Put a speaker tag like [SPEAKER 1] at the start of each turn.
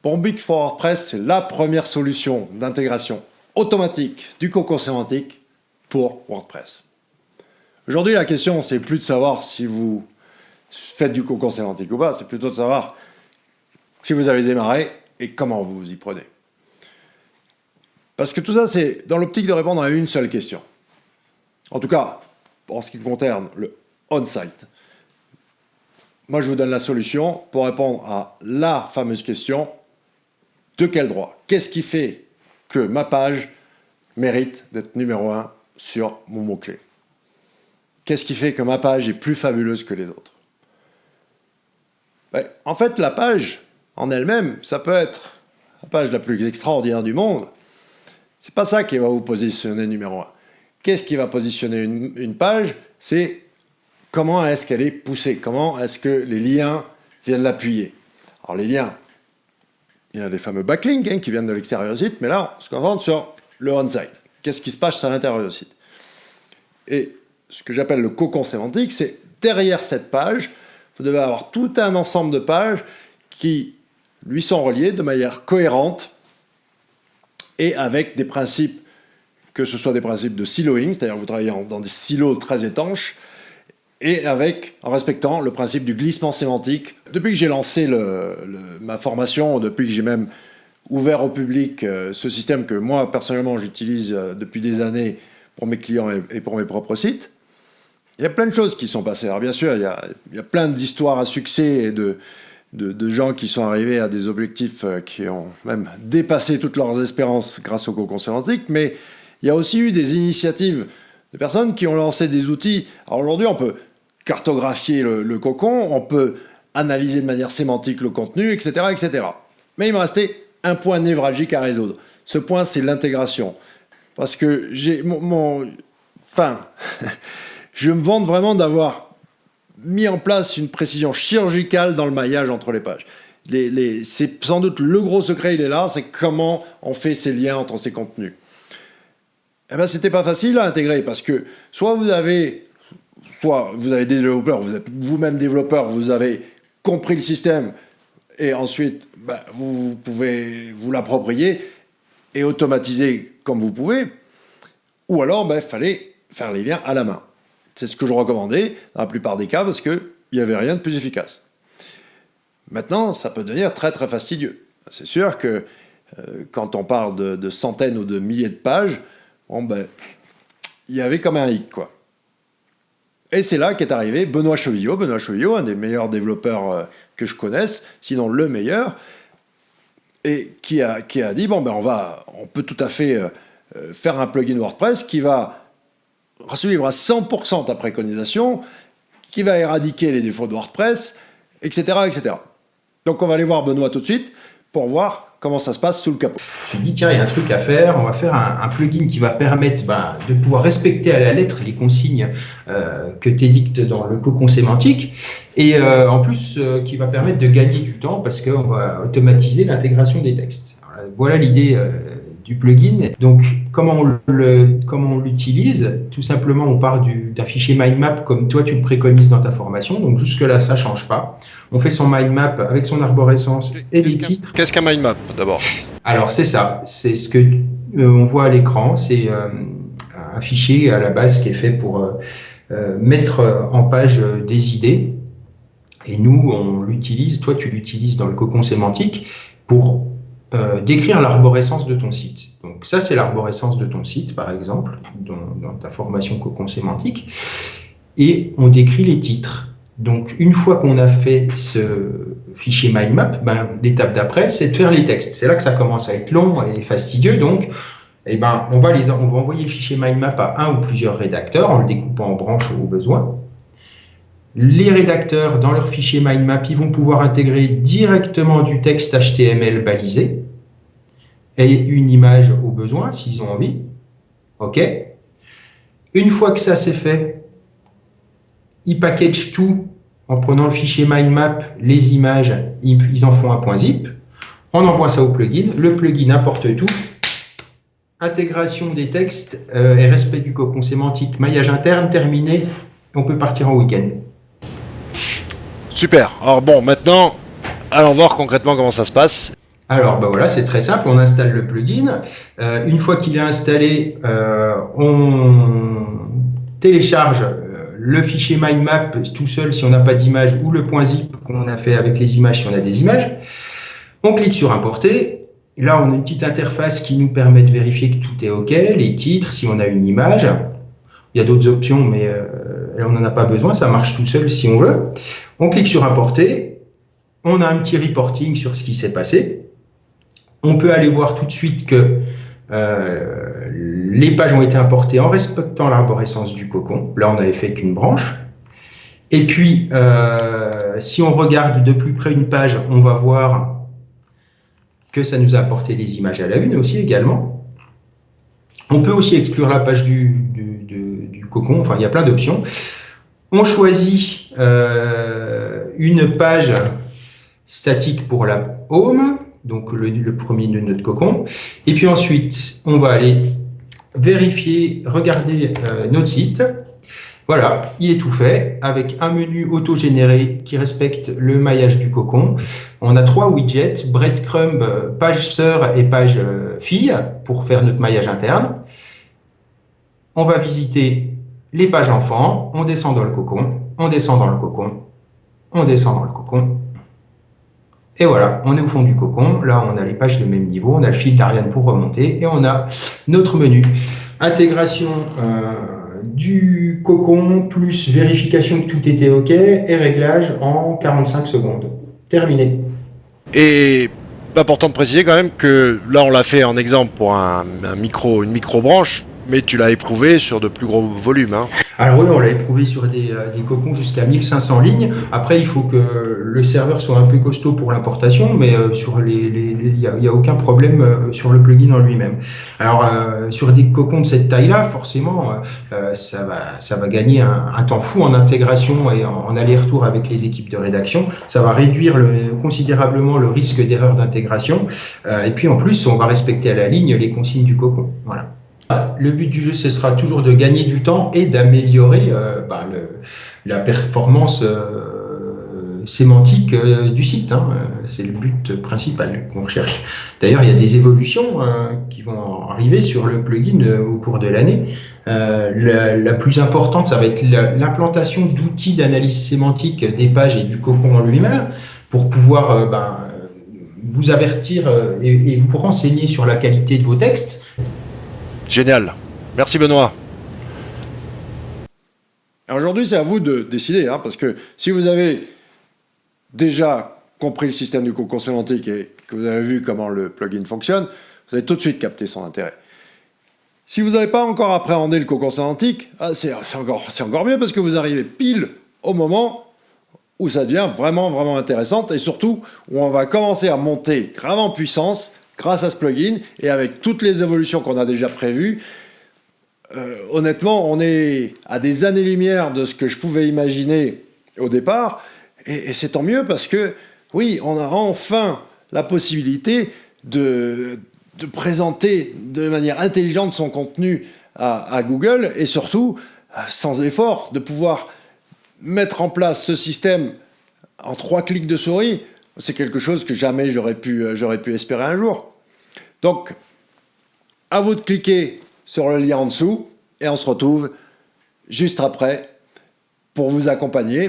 [SPEAKER 1] Bombik for WordPress, c'est la première solution d'intégration automatique du cocon sémantique pour WordPress. Aujourd'hui, la question, c'est plus de savoir si vous faites du cocon sémantique ou pas, c'est plutôt de savoir si vous avez démarré et comment vous vous y prenez. Parce que tout ça, c'est dans l'optique de répondre à une seule question. En tout cas, en ce qui concerne le on-site. Moi, je vous donne la solution pour répondre à la fameuse question: de quel droit? Qu'est-ce qui fait que ma page mérite d'être numéro 1 sur mon mot-clé? Qu'est-ce qui fait que ma page est plus fabuleuse que les autres? En fait, la page en elle-même, ça peut être la page la plus extraordinaire du monde. C'est pas ça qui va vous positionner numéro 1. Qu'est-ce qui va positionner une page? C'est comment est-ce qu'elle est poussée, comment est-ce que les liens viennent l'appuyer. Alors les liens, il y a des fameux backlinks qui viennent de l'extérieur du site, mais là, on se concentre sur le on-site. Qu'est-ce qui se passe à l'intérieur du site? Et ce que j'appelle le cocon sémantique, c'est derrière cette page, vous devez avoir tout un ensemble de pages qui lui sont reliées de manière cohérente et avec des principes, que ce soit des principes de siloing, c'est-à-dire vous travaillez dans des silos très étanches, et en respectant le principe du glissement sémantique. Depuis que j'ai lancé ma formation, depuis que j'ai même ouvert au public ce système que moi, personnellement, j'utilise depuis des années pour mes clients et pour mes propres sites, il y a plein de choses qui sont passées. Alors bien sûr, il y a plein d'histoires à succès et de gens qui sont arrivés à des objectifs qui ont même dépassé toutes leurs espérances grâce au cocon sémantique, mais il y a aussi eu des initiatives de personnes qui ont lancé des outils. Alors aujourd'hui, on peut cartographier le cocon, on peut analyser de manière sémantique le contenu, etc., etc. Mais il me restait un point névralgique à résoudre. Ce point, c'est l'intégration. Parce que je me vante vraiment d'avoir mis en place une précision chirurgicale dans le maillage entre les pages. C'est sans doute le gros secret, il est là, c'est comment on fait ces liens entre ces contenus. Eh bien, c'était pas facile à intégrer parce que soit vous avez des développeurs, vous êtes vous-même développeur, vous avez compris le système et ensuite vous pouvez vous l'approprier et automatiser comme vous pouvez, ou alors il fallait faire les liens à la main. C'est ce que je recommandais dans la plupart des cas parce qu'il n'y avait rien de plus efficace. Maintenant, ça peut devenir très très fastidieux. C'est sûr que quand on parle de centaines ou de milliers de pages, il y avait comme un hic, quoi. Et c'est là qu'est arrivé Benoît Chevillot, un des meilleurs développeurs que je connaisse, sinon le meilleur, et qui a dit, on peut tout à fait faire un plugin WordPress qui va suivre à 100% ta préconisation, qui va éradiquer les défauts de WordPress, etc., etc. Donc on va aller voir Benoît tout de suite pour voir comment ça se passe sous le capot.
[SPEAKER 2] Je me dis, tiens, il y a un truc à faire. On va faire un plugin qui va permettre de pouvoir respecter à la lettre les consignes que tu édictes dans le cocon sémantique. Et en plus, qui va permettre de gagner du temps parce qu'on va automatiser l'intégration des textes. Alors, voilà l'idée du plugin. Donc, comment on l'utilise? Tout simplement, on part d'un fichier mind map comme toi tu le préconises dans ta formation. Donc, jusque-là, ça ne change pas. On fait son mind map avec son arborescence et les titres.
[SPEAKER 1] Qu'est-ce qu'un mind map, d'abord?
[SPEAKER 2] Alors, c'est ça. C'est ce que on voit à l'écran. C'est un fichier à la base qui est fait pour mettre en page des idées. Et nous, on l'utilise. Toi, tu l'utilises dans le cocon sémantique pour décrire l'arborescence de ton site. Donc ça, c'est l'arborescence de ton site, par exemple, dans ta formation cocon sémantique. Et on décrit les titres. Donc, une fois qu'on a fait ce fichier mind map, l'étape d'après, c'est de faire les textes. C'est là que ça commence à être long et fastidieux. Donc, on va envoyer le fichier mind map à un ou plusieurs rédacteurs en le découpant en branches au besoin. Les rédacteurs, dans leur fichier mind map, ils vont pouvoir intégrer directement du texte HTML balisé et une image au besoin, s'ils ont envie. OK. Une fois que ça c'est fait, ils packagent tout en prenant le fichier mind map, les images, ils en font un .zip. On envoie ça au plugin. Le plugin importe tout. Intégration des textes et respect du cocon sémantique, maillage interne terminé. On peut partir en week-end.
[SPEAKER 1] Super. Alors bon, maintenant, allons voir concrètement comment ça se passe.
[SPEAKER 2] Alors, ben voilà, c'est très simple. On installe le plugin. Une fois qu'il est installé, on télécharge le fichier mind map tout seul si on n'a pas d'image ou le point zip qu'on a fait avec les images si on a des images. On clique sur importer. Là, on a une petite interface qui nous permet de vérifier que tout est OK, les titres, si on a une image. Il y a d'autres options, mais on n'en a pas besoin. Ça marche tout seul si on veut. On clique sur importer. On a un petit reporting sur ce qui s'est passé. On peut aller voir tout de suite que les pages ont été importées en respectant l'arborescence du cocon. Là, on n'avait fait qu'une branche. Et puis, si on regarde de plus près une page, on va voir que ça nous a apporté les images à la une aussi également. On peut aussi exclure la page du cocon. Enfin, il y a plein d'options. On choisit une page statique pour la home, donc le premier de notre cocon. Et puis ensuite, on va aller vérifier, regarder notre site. Voilà, il est tout fait avec un menu auto-généré qui respecte le maillage du cocon. On a 3 widgets, breadcrumb, page sœur et page fille pour faire notre maillage interne. On va visiter les pages enfants, on descend dans le cocon, on descend dans le cocon, on descend dans le cocon. Et voilà, on est au fond du cocon. Là, on a les pages de même niveau, on a le fil d'Ariane pour remonter et on a notre menu. Intégration du cocon plus vérification que tout était OK et réglage en 45 secondes. Terminé.
[SPEAKER 1] Et important de préciser quand même que là, on l'a fait en exemple pour une micro-branche, mais tu l'as éprouvé sur de plus gros volumes. Hein.
[SPEAKER 2] Alors oui, on l'a éprouvé sur des cocons jusqu'à 1500 lignes. Après, il faut que le serveur soit un peu costaud pour l'importation, mais il y a aucun problème sur le plugin en lui-même. Alors, sur des cocons de cette taille-là, forcément, ça va gagner un temps fou en intégration et en aller-retour avec les équipes de rédaction. Ça va réduire considérablement le risque d'erreur d'intégration. Et puis, en plus, on va respecter à la ligne les consignes du cocon. Voilà. Le but du jeu, ce sera toujours de gagner du temps et d'améliorer la performance sémantique du site. Hein. C'est le but principal qu'on recherche. D'ailleurs, il y a des évolutions qui vont arriver sur le plugin au cours de l'année. La plus importante, ça va être l'implantation d'outils d'analyse sémantique des pages et du cocon en lui-même pour pouvoir vous avertir et vous renseigner sur la qualité de vos textes.
[SPEAKER 1] Génial. Merci Benoît. Aujourd'hui, c'est à vous de décider, hein, parce que si vous avez déjà compris le système du cocon sémantique et que vous avez vu comment le plugin fonctionne, vous allez tout de suite capter son intérêt. Si vous n'avez pas encore appréhendé le cocon sémantique, c'est encore mieux parce que vous arrivez pile au moment où ça devient vraiment, vraiment intéressant et surtout où on va commencer à monter grave en puissance grâce à ce plugin et avec toutes les évolutions qu'on a déjà prévues. Honnêtement, on est à des années-lumière de ce que je pouvais imaginer au départ et c'est tant mieux parce que, oui, on a enfin la possibilité de présenter de manière intelligente son contenu à Google et surtout, sans effort, de pouvoir mettre en place ce système en 3 clics de souris. C'est quelque chose que jamais j'aurais pu espérer un jour. Donc, à vous de cliquer sur le lien en dessous et on se retrouve juste après pour vous accompagner